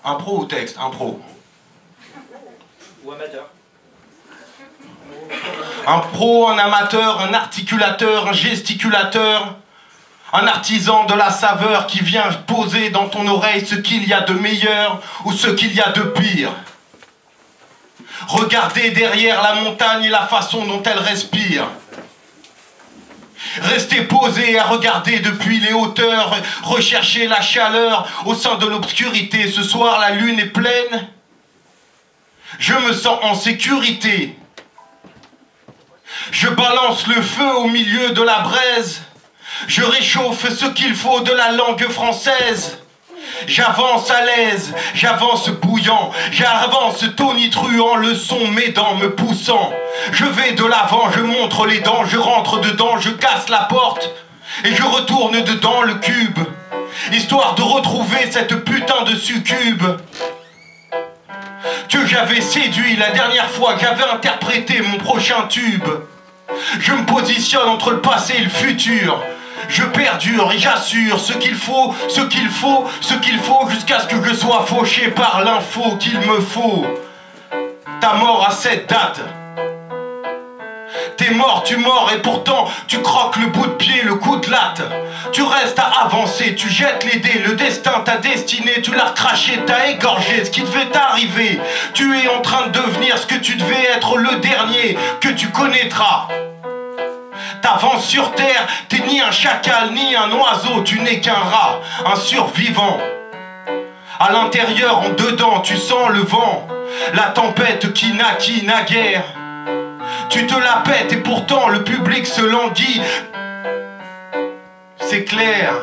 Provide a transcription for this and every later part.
Impro ou texte? Impro. Ou amateur. Un pro, un amateur, un articulateur, un gesticulateur, un artisan de la saveur qui vient poser dans ton oreille ce qu'il y a de meilleur ou ce qu'il y a de pire. Regardez derrière la montagne et la façon dont elle respire. Restez posé à regarder depuis les hauteurs, rechercher la chaleur au sein de l'obscurité. Ce soir, la lune est pleine. Je me sens en sécurité. Je balance le feu au milieu de la braise. Je réchauffe ce qu'il faut de la langue française. J'avance à l'aise, j'avance bouillant, j'avance tonitruant, le son m'aidant, me poussant. Je vais de l'avant, je montre les dents, je rentre dedans, je casse la porte et je retourne dedans le cube, histoire de retrouver cette putain de succube que j'avais séduit la dernière fois que j'avais interprété mon prochain tube. Je me positionne entre le passé et le futur. Je perdure et j'assure ce qu'il faut, ce qu'il faut, ce qu'il faut, jusqu'à ce que je sois fauché par l'info qu'il me faut. Ta mort à cette date. T'es mort, tu mords et pourtant tu croques le bout de pied, le coup de latte. Tu restes à avancer, tu jettes les dés, le destin, ta destinée, tu l'as recraché, t'as égorgé ce qui devait t'arriver. Tu es en train de devenir ce que tu devais être, le dernier que tu connaîtras. T'avances sur terre, t'es ni un chacal ni un oiseau, tu n'es qu'un rat, un survivant. À l'intérieur, en dedans, tu sens le vent, la tempête qui naquit naguère. Tu te la pètes et pourtant le public se languit. C'est clair.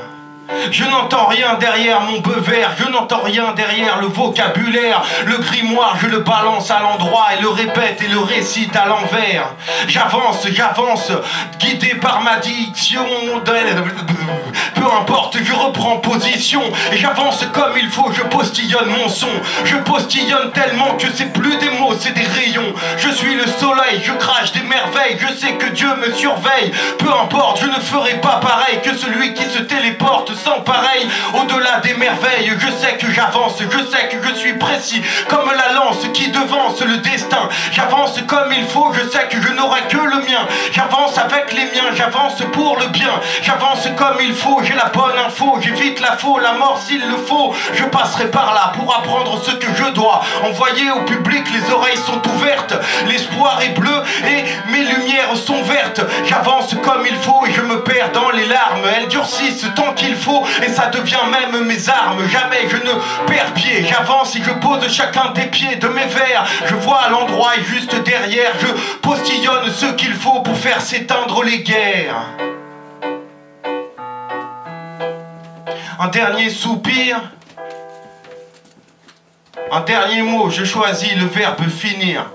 Je n'entends rien derrière mon beuvert, je n'entends rien derrière le vocabulaire. Le grimoire, je le balance à l'endroit et le répète et le récite à l'envers. J'avance, j'avance, guidé par ma diction. Peu importe, je reprends position et j'avance comme il faut, je postillonne mon son. Je postillonne tellement que c'est plus des mots, c'est des rayons. Je suis le soleil, je crache des merveilles, je sais que Dieu me surveille. Peu importe, je ne ferai pas pareil que celui qui se téléporte sans pareil, au-delà des merveilles. Je sais que j'avance, je sais que je suis précis, comme la lance qui devance le destin. J'avance comme il faut, je sais que je n'aurai que le mien. J'avance avec les miens, j'avance pour le bien. J'avance comme il faut, j'ai la bonne info, j'évite la faux, la mort s'il le faut. Je passerai par là pour apprendre ce que je dois. Envoyer au public, les oreilles sont ouvertes, l'espoir est bleu et mes lumières sont vertes. J'avance comme il faut et je me perds dans les larmes. Elles durcissent tant qu'il faut et ça devient même mes armes. Jamais je ne perds pied. J'avance et je pose chacun des pieds de mes vers. Je vois à l'endroit et juste derrière, je postillonne ce qu'il faut pour faire s'éteindre les guerres. Un dernier soupir, un dernier mot, je choisis le verbe finir.